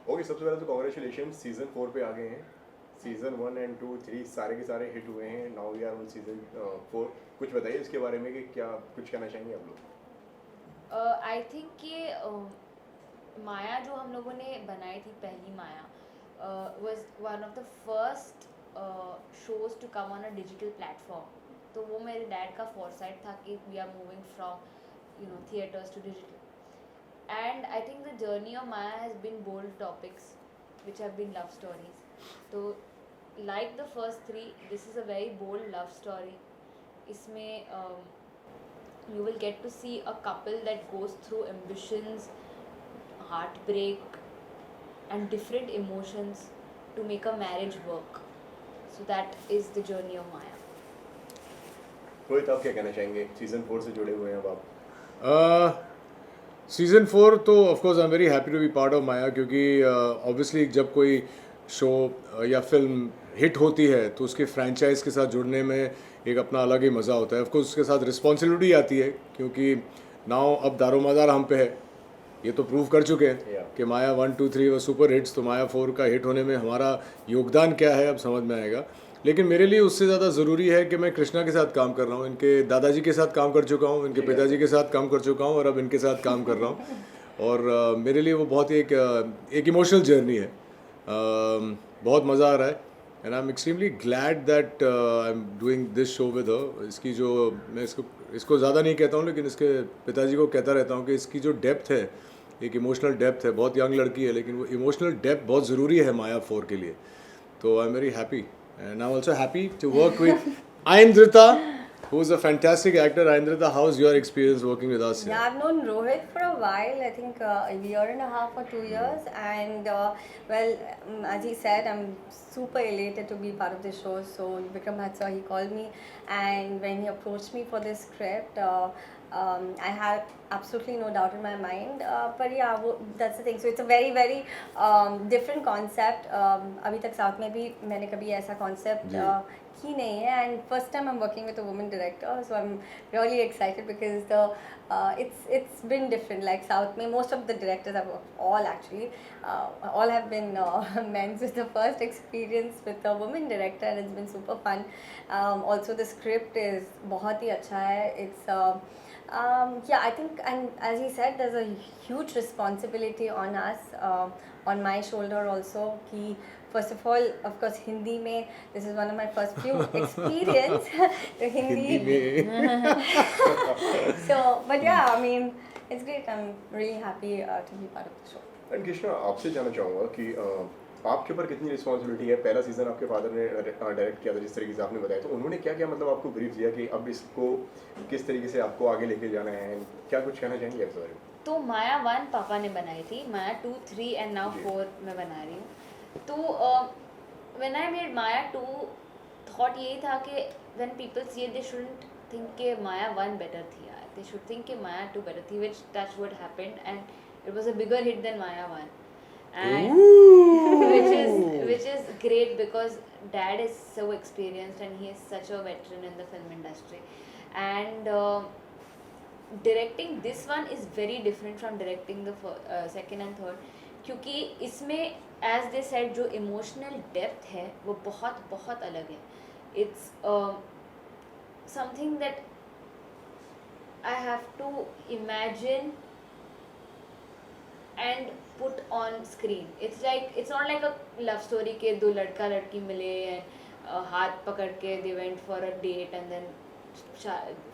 Okay, सबसे पहले तो कॉन्ग्रेचुलेशन, सीजन 4 पे आ गए हैं। सीजन 1 एंड 2 3 सारे के सारे हिट हुए हैं। Now we are on season 4। कुछ बताइए इसके बारे में कि क्या कुछ कहना चाहेंगे आप लोग? आई थिंक कि माया जो हम लोगों ने बनाई थी, पहली Maya was one of the first shows to come on a digital platform. तो वो मेरे डैड का फोरसाइट था कि we are moving from theatres to digital. And I think the journey of Maya has been bold topics, which have been love stories. So, like the first three, this is a very bold love story. इसमें you will get to see a couple that goes through ambitions, heartbreak, and different emotions to make a marriage work. So that is the journey of Maya. Rohit, आप क्या कहना चाहेंगे? Season 4 से जुड़े हुए हैं अब आप। सीज़न 4 तो of course I am very happy to be part of Maya, क्योंकि ऑब्वियसली जब कोई शो या फिल्म हिट होती है तो उसके फ्रेंचाइज के साथ जुड़ने में एक अपना अलग ही मज़ा होता है। ऑफ कोर्स उसके साथ रिस्पॉन्सिबिलिटी आती है, क्योंकि नाउ अब दारोमदार हम पे है। ये तो प्रूव कर चुके हैं कि माया 1 2 3 वो सुपर हिट्स, तो माया 4 का हिट होने में हमारा योगदान क्या है अब समझ में आएगा। लेकिन मेरे लिए उससे ज़्यादा ज़रूरी है कि मैं कृष्णा के साथ काम कर रहा हूँ। इनके दादाजी के साथ काम कर चुका हूँ, इनके पिताजी के साथ काम कर चुका हूँ और अब इनके साथ काम कर रहा हूँ। और मेरे लिए वो बहुत ही एक इमोशनल जर्नी है। बहुत मज़ा आ रहा है and I am extremely glad that I am doing this show with her. इसकी जो मैं इसको ज़्यादा नहीं कहता हूँ, लेकिन इसके पिताजी को कहता रहता हूँ कि इसकी जो डेप्थ है, एक इमोशनल डेप्थ है। बहुत यंग लड़की है, लेकिन वो इमोशनल डेप्थ बहुत ज़रूरी है माया 4 के लिए। तो आई am very happy and I'm also happy to work with Aindrita, who's a fantastic actor. Aindrita, how's your experience working with us here? Yeah, I've known Rohit for a while, I think a year and a half or 2 years, and as he said, I'm super elated to be part of this show. So Krishna Bhatt sir, he called me, and when he approached me for this script, I had absolutely no doubt in my mind. But yeah, that's the thing. So it's a very very different concept. अभी तक south में भी मैंने कभी ऐसा concept की नहीं है, and first time I'm working with a woman director, so I'm really excited because it's been different. Like South में most of the directors I've worked, all have been men. So it's the first experience with a woman director, and it's been super fun. Also the script is बहुत ही अच्छा है. It's yeah, I think, and as he said, there's a huge responsibility on us, on my shoulder also. Ki first of all, of course, Hindi mein, this is one of my first few experience. So Hindi. So, but yeah, I mean, it's great. I'm really happy to be part of the show. And Krishna, आपसे जानना चाहूँगा कि आपके ऊपर कितनी responsibility है? पहला season आपके फादर ने डायरेक्ट किया था, जिस तरीके से आपने बताया, तो उन्होंने क्या क्या मतलब आपको ब्रीफ दिया कि अब इसको किस तरीके से आपको आगे लेके जाना है? क्या कुछ कहना चाहेंगे आप बारे में? तो माया 1 पापा ने बनाई थी, माया 2 3 एंड नाउ 4 मैं बना रही हूँ। तो when I made Maya 2, thought यही था कि when people see it they shouldn't think कि माया 1 बेटर थी यार, दे शुड थिंक कि माया 2 बेटर थी, which that's what happened, and it was a bigger hit than Maya 1, and which is great because dad is so experienced and he is such a veteran in the film industry, and directing this one is very different from directing the second and third, क्योंकि इसमें as they said जो emotional depth है वो बहुत बहुत अलग है. It's something that I have to imagine and put on screen. It's not like a love story के दो लड़का लड़की मिले and हाथ पकड़ के they went for a date and then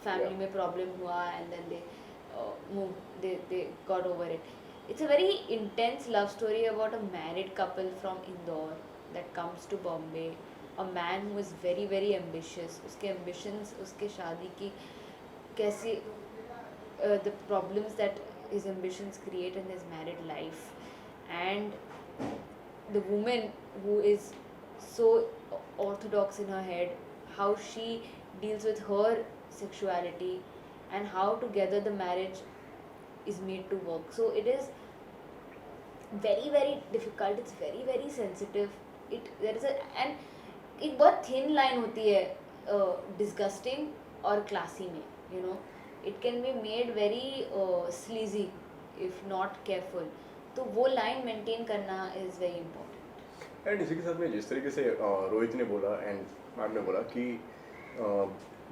family में problem हुआ and then they got over it. It's a very intense love story about a married couple from Indore that comes to Bombay. A man who is very very ambitious. उसके ambitions, उसके शादी की कैसी the problems that his ambitions create in his married life, and the woman who is so orthodox in her head, how she deals with her sexuality and how together the marriage is made to work. So it is very very difficult, it's very very sensitive. There is and एक बहुत thin line होती है disgusting और classy में, you know. It can be made very sleazy if not careful. तो वो line maintain करना is very important. And इसी के साथ में जिस तरीके से रोहित ने बोला एंड मैम ने बोला कि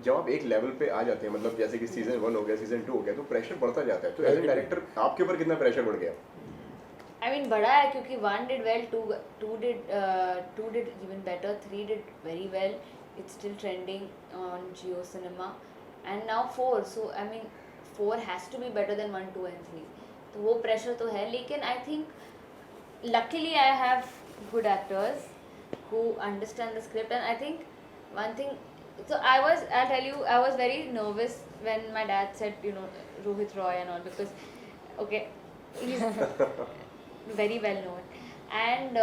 जब आप एक लेवल पे आ जाते हैं, मतलब जैसे कि सीजन 1 हो गया, सीजन 2 हो गया, तो प्रेशर बढ़ता जाता है. तो एज ए डायरेक्टर आपके ऊपर कितना प्रेशर बढ़ गया? I mean, बड़ा है क्योंकि 1 did well, 2 did even better, 3 did very well. It's still trending on Jio Cinema, and now 4. So I mean, 4 has to be better than 1, 2 and 3. तो वो pressure तो है, लेकिन I think luckily I have good actors who understand the script, and I think one thing. So I'll tell you, I was very nervous when my dad said, you know, Rohit Roy and all, because okay, he's very well known, and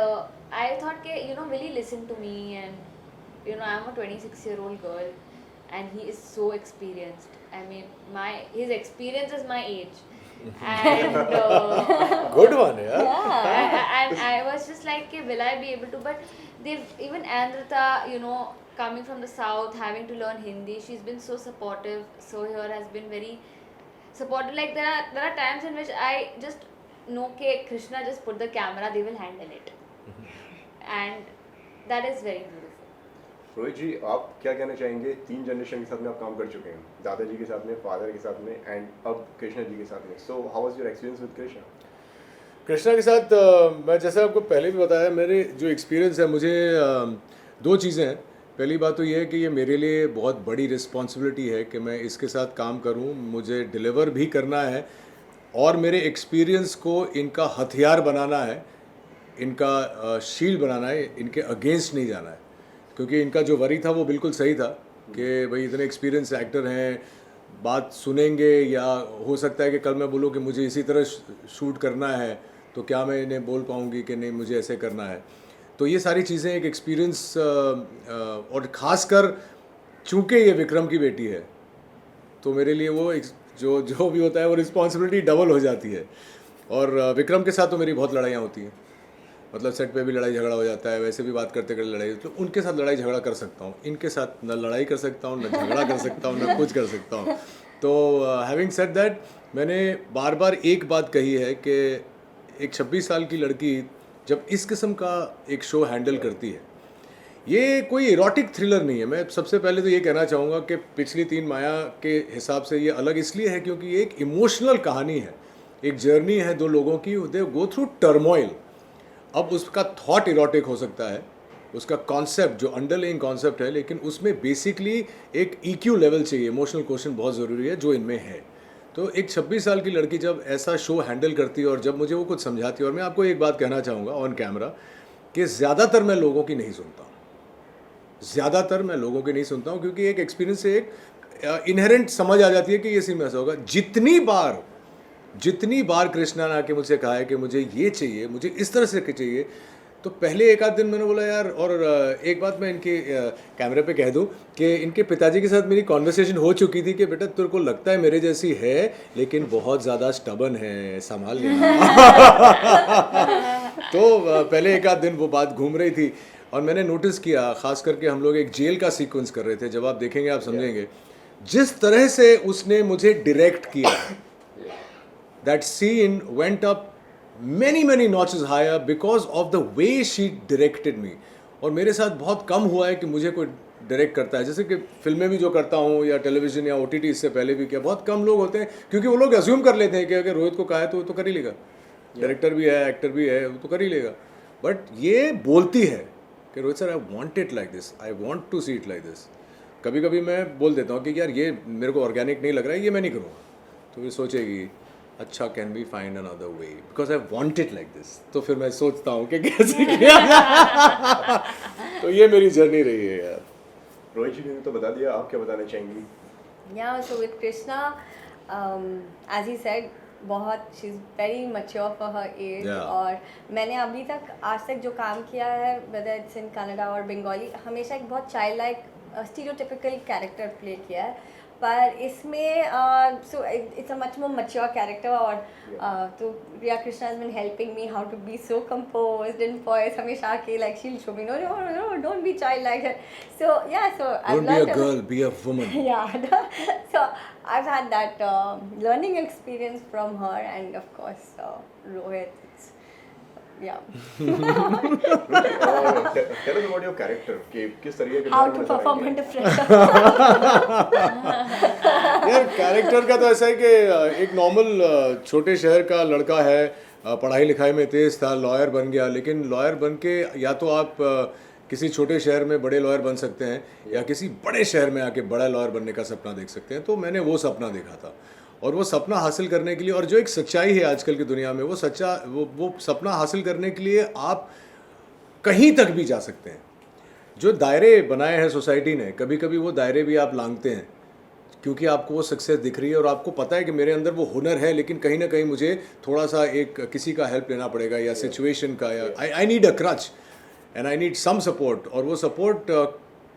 I thought ke, you know, will he listen to me? And you know, I'm a 26-year-old girl and he is so experienced. I mean, his experience is my age. And Good one, yeah. and I was just like, okay, will I be able to? But they've, even Aindrita, you know, coming from the south, having to learn Hindi, she's been so supportive. So here has been very supportive. Like there are times in which I just know ke Krishna just put the camera, they will handle it, and that is very beautiful. Rohit जी, आप क्या कहना चाहेंगे? 3 generation के साथ में आप काम कर चुके हैं, दादाजी के साथ में, फादर के साथ में, एंड अब कृष्णा जी के साथ में. So how was your experience with Krishna? Krishna के साथ मैं जैसे आपको पहले भी बताया, मेरे जो एक्सपीरियंस है, मुझे 2 चीज़ें हैं. पहली बात तो ये है कि ये मेरे लिए बहुत बड़ी रिस्पॉन्सिबिलिटी है कि मैं इसके साथ काम करूं, मुझे डिलीवर भी करना है और मेरे एक्सपीरियंस को इनका हथियार बनाना है, इनका शील्ड बनाना है, इनके अगेंस्ट नहीं जाना है. क्योंकि इनका जो वरी था वो बिल्कुल सही था कि भाई इतने एक्सपीरियंस एक्टर हैं, बात सुनेंगे या हो सकता है कि कल मैं बोलूँ कि मुझे इसी तरह शूट करना है, तो क्या मैं इन्हें बोल पाऊँगी कि नहीं मुझे ऐसे करना है. तो ये सारी चीज़ें एक एक्सपीरियंस, और ख़ासकर चूँकि ये विक्रम की बेटी है तो मेरे लिए वो जो भी होता है वो रिस्पॉन्सिबिलिटी डबल हो जाती है. और विक्रम के साथ तो मेरी बहुत लड़ाइयाँ होती हैं, मतलब सेट पे भी लड़ाई झगड़ा हो जाता है, वैसे भी बात करते करते लड़ाई. तो उनके साथ लड़ाई झगड़ा कर सकता हूँ, इनके साथ न लड़ाई कर सकता हूँ, न झगड़ा कर सकता हूँ, न कुछ कर सकता हूँ. तो हैविंग सेड दैट, मैंने बार बार एक बात कही है कि एक 26 साल की लड़की जब इस किस्म का एक शो हैंडल करती है, ये कोई इरोटिक थ्रिलर नहीं है. मैं सबसे पहले तो ये कहना चाहूँगा कि पिछली 3 माया के हिसाब से ये अलग इसलिए है क्योंकि ये एक इमोशनल कहानी है, एक जर्नी है 2 लोगों की, दे गो थ्रू टर्मोइल. अब उसका थॉट इरोटिक हो सकता है, उसका कॉन्सेप्ट जो अंडरलाइंग कॉन्सेप्ट है, लेकिन उसमें बेसिकली एक EQ लेवल चाहिए, इमोशनल क्वेश्चन बहुत ज़रूरी है जो इनमें है. तो एक 26 साल की लड़की जब ऐसा शो हैंडल करती है और जब मुझे वो कुछ समझाती है, और मैं आपको एक बात कहना चाहूँगा ऑन कैमरा कि ज़्यादातर मैं लोगों की नहीं सुनता हूँ, ज़्यादातर मैं लोगों की नहीं सुनता हूँ क्योंकि एक एक्सपीरियंस से एक इनहेरेंट समझ आ जाती है कि ये सीन में ऐसा होगा. जितनी बार कृष्णा ने आके मुझसे कहा है कि मुझे ये चाहिए, मुझे इस तरह से चाहिए, तो पहले एक आध दिन मैंने बोला यार. और एक बात मैं इनके कैमरे पे कह दूं कि इनके पिताजी के साथ मेरी कॉन्वर्सेशन हो चुकी थी कि बेटा तेरे को लगता है मेरे जैसी है लेकिन बहुत ज़्यादा स्टबन है, संभाल लेना. तो पहले एक आध दिन वो बात घूम रही थी और मैंने नोटिस किया, ख़ास करके हम लोग एक जेल का सीक्वेंस कर रहे थे, जब आप देखेंगे आप समझेंगे जिस तरह से उसने मुझे डायरेक्ट किया. That scene went up many notches higher because of the way she directed me. और मेरे साथ बहुत कम हुआ है कि मुझे कोई डायरेक्ट करता है, जैसे कि फिल्में भी जो करता हूँ या टेलीविज़न या OTT इससे पहले भी किया. बहुत कम लोग होते हैं क्योंकि वो लोग अज्यूम कर लेते हैं कि अगर रोहित को कहा है तो वो तो कर ही लेगा, डायरेक्टर भी है, एक्टर भी है, वो तो कर ही लेगा. बट ये बोलती है कि Rohit sir I want it like this, I want to see it like this. कभी कभी मैं बोल देता हूँ कि यार ये मेरे को ऑर्गेनिक नहीं लग रहा है, ये मैं नहीं करूँगा. तो ये सोचेगी अच्छा can we find another way because I want it like this. तो फिर मैं सोचता हूँ कि कैसे किया. तो ये मेरी जर्नी रही है यार. रोहित जी ने तो बता दिया, आप क्या बताना चाहेंगी? Yeah, so with Krishna, as he said, बहुत she is very mature for her age. Yeah. और मैंने अभी तक आज तक जो काम किया है, वेदर इट्स इन कनाडा और बंगाली, हमेशा एक बहुत child like stereotypical character play किया है. पर इसमें so it's a much more mature character. और तो Priya Krishna has been helping me how to be so composed in voice. हमेशा आके like she will show me no don't be child like that. So yeah so I Don't be a girl, be a woman. yeah. So I've had that learning experience from her, and of course Rohit. It's, yeah. Tell us about your character. कि किस तरीके के How किरदार to में नजर perform आएंगे? under pressure. यार character का तो ऐसा है कि एक नॉर्मल छोटे शहर का लड़का है, पढ़ाई लिखाई में तेज़ था, लॉयर बन गया, लेकिन लॉयर बन के या तो आप किसी छोटे शहर में बड़े लॉयर बन सकते हैं या किसी बड़े शहर में आके बड़ा लॉयर बनने का सपना देख सकते हैं। तो मैंने वो सपना देखा था और वो सपना हासिल करने के लिए, और जो एक सच्चाई है आजकल की दुनिया में, वो सपना हासिल करने के लिए आप कहीं तक भी जा सकते हैं। जो दायरे बनाए हैं सोसाइटी ने, कभी कभी वो दायरे भी आप लांघते हैं क्योंकि आपको वो सक्सेस दिख रही है और आपको पता है कि मेरे अंदर वो हुनर है, लेकिन कहीं ना कहीं मुझे थोड़ा सा एक किसी का हेल्प लेना पड़ेगा या सिचुएशन का, या I need a crutch and I need some support. और वो सपोर्ट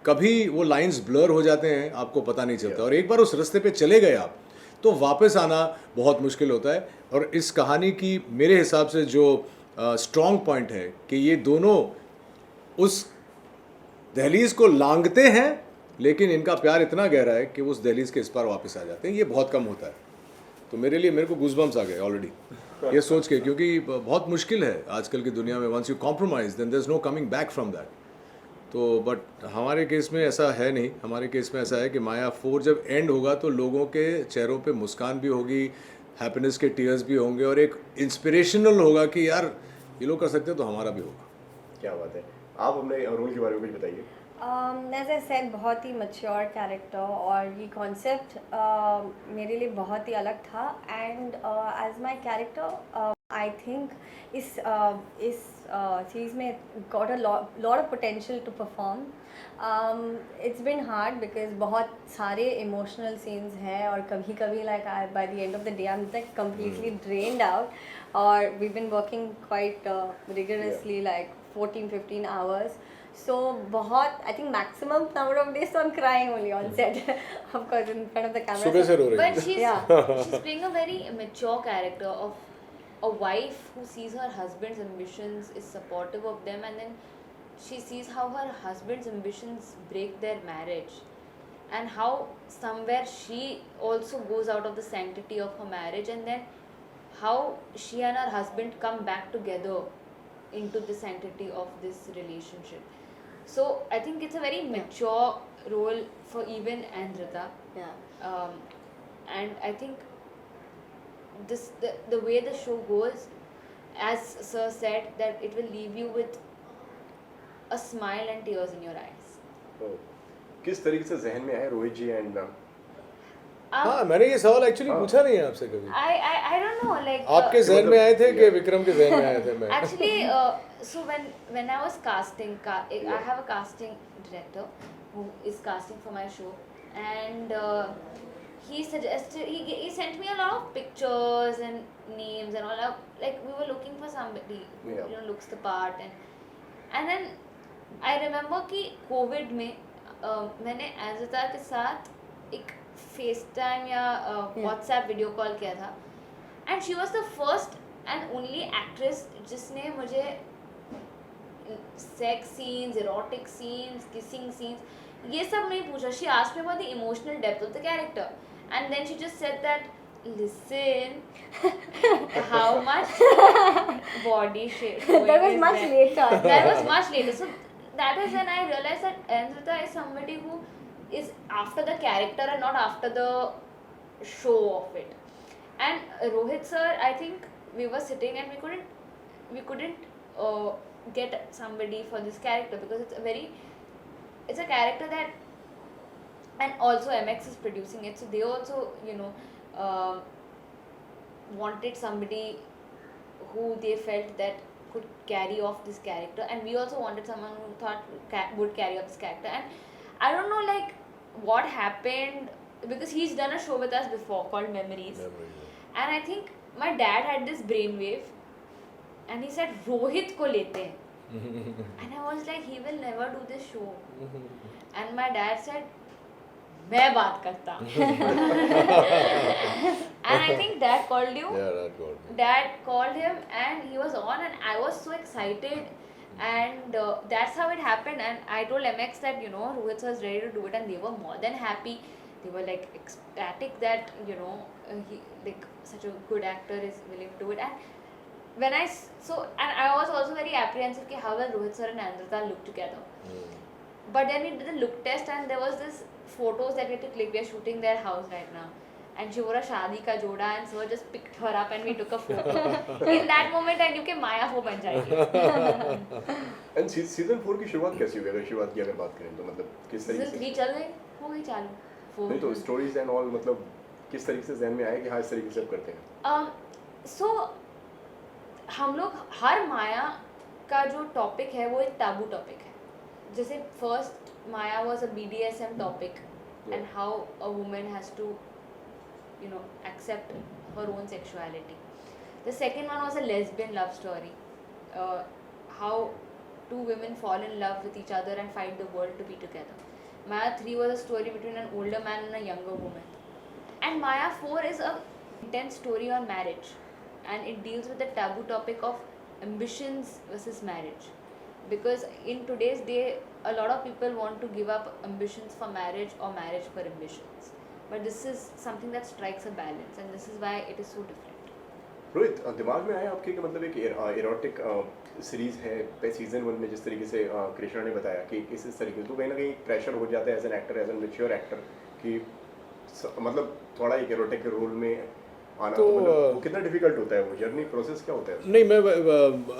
कभी वो लाइंस ब्लर हो जाते हैं, आपको पता नहीं चलता, और एक बार उस रास्ते पे चले गए आप तो वापस आना बहुत मुश्किल होता है। और इस कहानी की मेरे हिसाब से जो स्ट्रॉन्ग पॉइंट है कि ये दोनों उस दहलीज को लांघते हैं, लेकिन इनका प्यार इतना गहरा है कि उस दहलीज के इस पार वापस आ जाते हैं। ये बहुत कम होता है। तो मेरे को गूज़बम्प्स आ गए ऑलरेडी ये सोच के, क्योंकि बहुत मुश्किल है आजकल की दुनिया में। Once you compromise then there is no coming back from that. तो बट हमारे केस में ऐसा है नहीं। हमारे केस में ऐसा है कि माया 4 जब एंड होगा तो लोगों के चेहरों पे मुस्कान भी होगी, हैप्पीनेस के टीयर्स भी होंगे, और एक इंस्पिरेशनल होगा कि यार ये लोग कर सकते हैं तो हमारा भी होगा। क्या बात है। आप अपने रोल के बारे में कुछ बताइए। As I said, बहुत ही mature character और ये concept मेरे लिए बहुत ही अलग था, and as my character I think इस चीज़ में got a lot of potential to perform. It's been hard because बहुत सारे emotional scenes हैं और कभी कभी like by the end of the day I'm like completely drained out, और we've been working quite rigorously like 14-15 hours. So बहुत I think maximum number of days so I'm crying only on set of course in front of the camera. सुबह से रो रही But है। she's playing a very mature character of a wife who sees her husband's ambitions, is supportive of them, and then she sees how her husband's ambitions break their marriage, and how somewhere she also goes out of the sanctity of her marriage, and then how she and her husband come back together into the sanctity of this relationship. So I think it's a very mature role for even Aindrita. Yeah. And I think the way the show goes, as Sir said, that it will leave you with a smile and tears in your eyes. तो किस तरीके से जहन में आए रोहित जी and हाँ, मैंने ये सवाल एक्चुअली पूछा नहीं है आपसे कभी। I don't know, like आपके जहन में आए थे कि विक्रम के जहन में आए थे? मैं actually so when I was casting, I have a casting director who is casting for my show, and he suggested, he sent me a lot of pictures and names and all. Like we were looking for somebody who looks the part, and then I remember कि COVID में मैंने Aindrita के साथ एक FaceTime या WhatsApp video call किया था, and she was the first and only actress जिसने मुझे sex scenes, erotic scenes, kissing scenes, ये सब नहीं पूछा. She asked me about the emotional depth of the character, and then she just said that, listen, how much body shape That was much later. That was much later. So that is when I realized that Aindrita is somebody who is after the character and not after the show of it. And Rohit sir, I think we were sitting and we couldn't get somebody for this character because it's a character that, and also MX is producing it, so they also wanted somebody who they felt that could carry off this character, and we also wanted someone who thought would carry off this character. And I don't know like what happened, because he's done a show with us before called Memories. And I think my dad had this brainwave and he said Rohit ko lete hain. And I was like, he will never do this show. And my dad said, मैं बात करता. And I think dad called you. Yeah, dad called me. Dad called him and he was on, and I was so excited, and that's how it happened. And I told MX that Rohit was ready to do it, and they were more than happy. They were like ecstatic that he, like such a good actor is willing to do it. And when and I was also very apprehensive कि how will Rohit sir and Aindrita look together. But then we did the look test and there was this photos that we had to click. We are shooting their house right now. And she wore a शादी का जोड़ा and so just picked her up and we took a photo. In that moment I knew कि माया वो बन जाएगी. And season 4 की शुरुआत कैसी हुई? अगर शुरुआत की अगर बात करें तो मतलब किस तरीके Season से? 3 चल गई, हो गई चालू. Four. नहीं तो स्टोरीज एंड ऑल मतलब किस तरीके से ज़हन में आया कि हाँ इस तरीके से अब करते हैं? So हम लोग हर माया का जो टॉपिक है वो एक टैबू टॉपिक है. जैसे first Maya was a BDSM topic and how a woman has to accept her own sexuality. The second one was a lesbian love story. How two women fall in love with each other and fight the world to be together. Maya 3 was a story between an older man and a younger woman. And Maya 4 is a intense story on marriage. And it deals with the taboo topic of ambitions versus marriage. Because in today's day, a lot of people want to give up ambitions for marriage or marriage for ambitions. But this is something that strikes a balance, and this is why it is so different. Rohit दिमाग में आया आपके कि मतलब एक erotic series है season 1 में जिस तरीके से कृष्णा ने बताया कि इस तरीके से तो कहीं ना कहीं प्रेशर हो जाता है as an actor as an mature actor कि मतलब थोड़ा एक एरोटिक रोल में आना तो मतलब वो कितना डिफिकल्ट होता है, वो जर्नी प्रोसेस क्या होता है? नहीं, मैं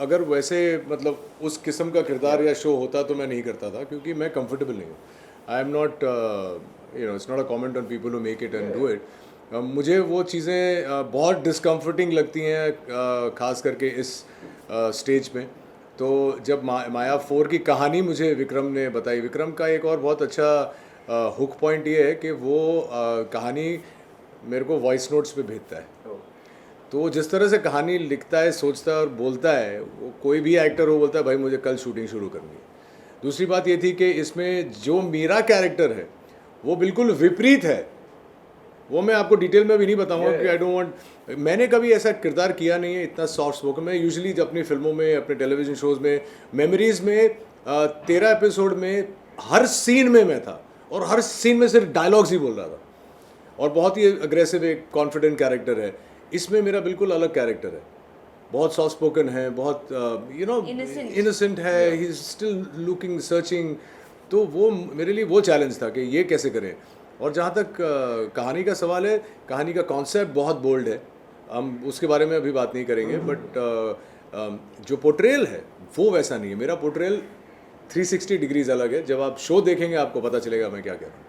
अगर वैसे मतलब उस किस्म का किरदार या शो होता तो मैं नहीं करता था क्योंकि मैं कंफर्टेबल नहीं हूँ. I am not it's not a comment on people who make it and do it. मुझे वो चीज़ें बहुत डिस्कम्फर्टिंग लगती हैं ख़ास करके इस स्टेज में. तो जब माया 4 की कहानी मुझे विक्रम ने बताई, विक्रम का एक और बहुत अच्छा हुक पॉइंट ये है कि वो कहानी मेरे को वॉइस नोट्स पे भेजता है. तो जिस तरह से कहानी लिखता है, सोचता है और बोलता है, वो कोई भी एक्टर हो बोलता है भाई मुझे कल शूटिंग शुरू करनी है. दूसरी बात ये थी कि इसमें जो मेरा कैरेक्टर है वो बिल्कुल विपरीत है. वो मैं आपको डिटेल में भी नहीं बताऊंगा कि आई डोंट वांट. मैंने कभी ऐसा किरदार किया नहीं है इतना सॉफ्ट स्पोकन. मैं यूजुअली अपनी फिल्मों में, अपने टेलीविजन शोज़ में, मेमोरीज़ में 13 एपिसोड में हर सीन में मैं था और हर सीन में सिर्फ डायलॉग्स ही बोल रहा था और बहुत ही अग्रेसिव एक कॉन्फिडेंट कैरेक्टर है. इसमें मेरा बिल्कुल अलग कैरेक्टर है, बहुत सॉफ्ट स्पोकन है, बहुत इनोसेंट है, he is still looking searching. तो वो मेरे लिए वो चैलेंज था कि ये कैसे करें. और जहाँ तक कहानी का सवाल है, कहानी का कॉन्सेप्ट बहुत बोल्ड है, हम उसके बारे में अभी बात नहीं करेंगे. बट जो पोर्ट्रेल है वो वैसा नहीं है. मेरा पोर्ट्रेल 360 डिग्रीज अलग है. जब आप शो देखेंगे आपको पता चलेगा मैं क्या कह रहा हूँ.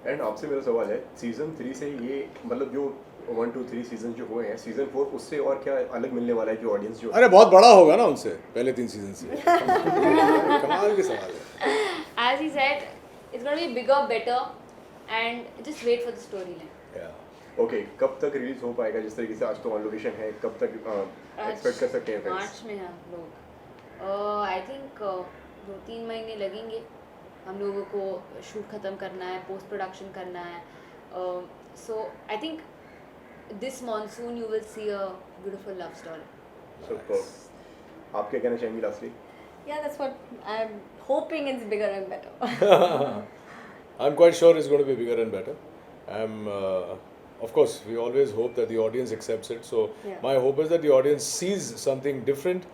एंड आपसे मेरा सवाल है सीजन 3 से ये मतलब जो 1 2 3 सीजन जो हुए हैं, सीजन 4 उससे और क्या अलग मिलने वाला है कि ऑडियंस जो अरे बहुत बड़ा होगा ना उनसे, पहले 3 सीजन से. कमाल के सवाल है. As he said, it's going to be bigger, better, and just wait for the storyline. Okay कब तक रिलीज हो पाएगा? जिस तरीके से आज तो ऑन लोकेशन है, कब तक एक्सपेक्ट कर सकते हैं फ्रेंड्स? मार्च में हैं हम लोग. आई थिंक 2-3 महीने लगेंगे हम लोगों को शूट ख़त्म करना है, पोस्ट प्रोडक्शन करना है. So I think this monsoon you will see a beautiful love story. Super. आप क्या कहना चाहेंगी lastly? Yeah, that's what I'm hoping it's bigger and better. I'm quite sure it's going to be bigger and better. Of course, we always hope that the audience accepts it. So Yeah. my hope is that the audience sees something different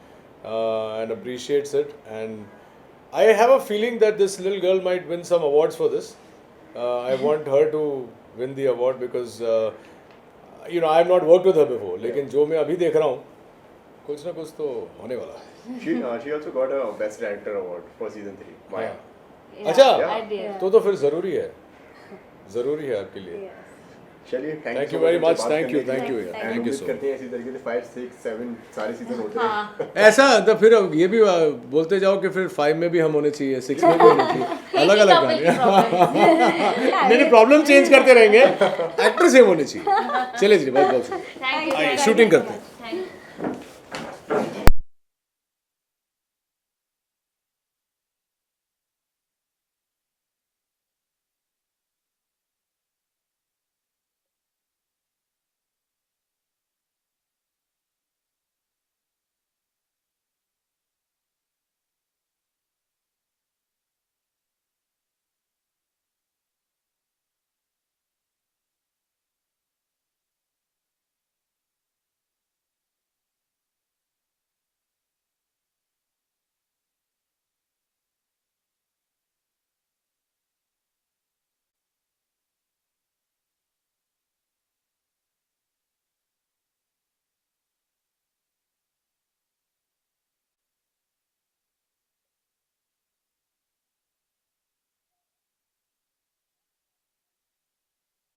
and appreciates it. And I have a feeling that this little girl might win some awards for this. I want her to win the award because I have not worked with her before. लेकिन जो मैं अभी देख रहा हूँ, कुछ ना कुछ तो होने वाला है. she also got a best director award for season 3. Maya. अच्छा, I did. तो फिर ज़रूरी है आपके लिए. Yes. चलिए Thank you very much. Thank you. Thank you. Thank you so करते much. हैं इसी तरीके से 5 6 7 सारे सीजन होते हैं. हाँ. ऐसा तो फिर ये भी बोलते जाओ कि फिर 5 में भी हम होने चाहिए, 6 में भी होने चाहिए, अलग अलग गाने. नहीं प्रॉब्लम चेंज करते रहेंगे, एक्टर सेम होने चाहिए. चले जी, बहुत बहुत Thank you. शूटिंग करते हैं. Thank you.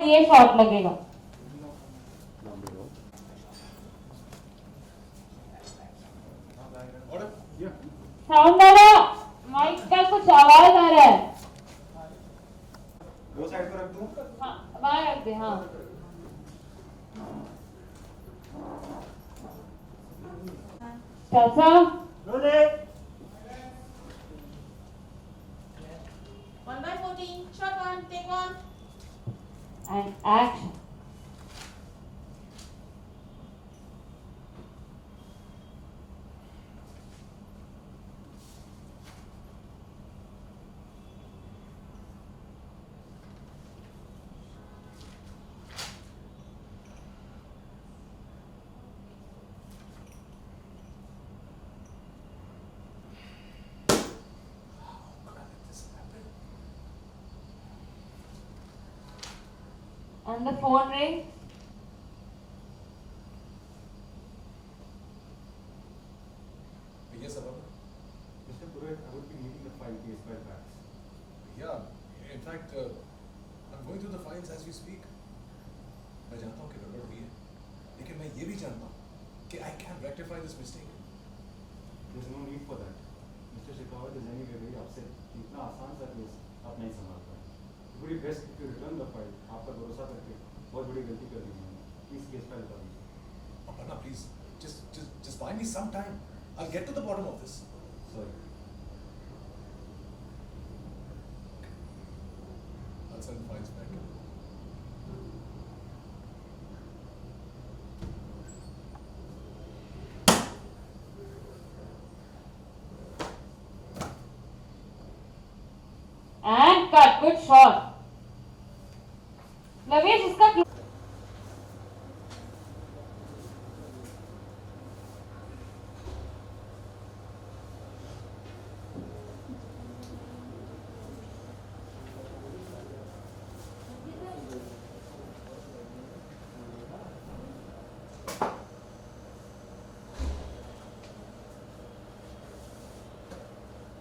ये शॉट लगेगा। साउंड आ रहा, माइक का कुछ आवाज आ रहा है। वो साइड पर रख दूं? हाँ बाहर रख दे। हाँ चाचा 1/14, shot 1, take 1. and action. And the phone rings. Yes, Abba. Mr. Purohit, I would be needing the file case by backs. Yeah, in fact, I'm going through the files as we speak. मैं जानता हूँ कि गड़बड़ हुई है, लेकिन मैं ये भी जानता हूँ कि I can rectify this mistake. There's no need for that. Mr. Shekhawat is anyway very upset. इतना आसान सा केस आप नहीं संभाल पाए. It would be best if you return the file. आपका भरोसा करके बहुत बड़ी गलती कर दी मैंने. Please केस फाइल कर दीजिए. Aparna, please, just buy me some time. I'll get to the bottom of this. Sorry. I'll send the files back. And cut. Good shot. लवेश इसका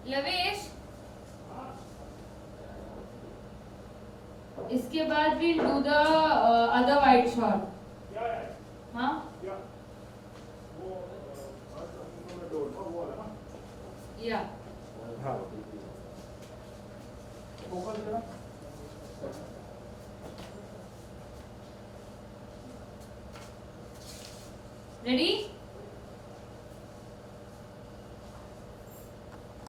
लवेश इसके बाद we'll do the other wide shot. हाँ? Yeah. Ready?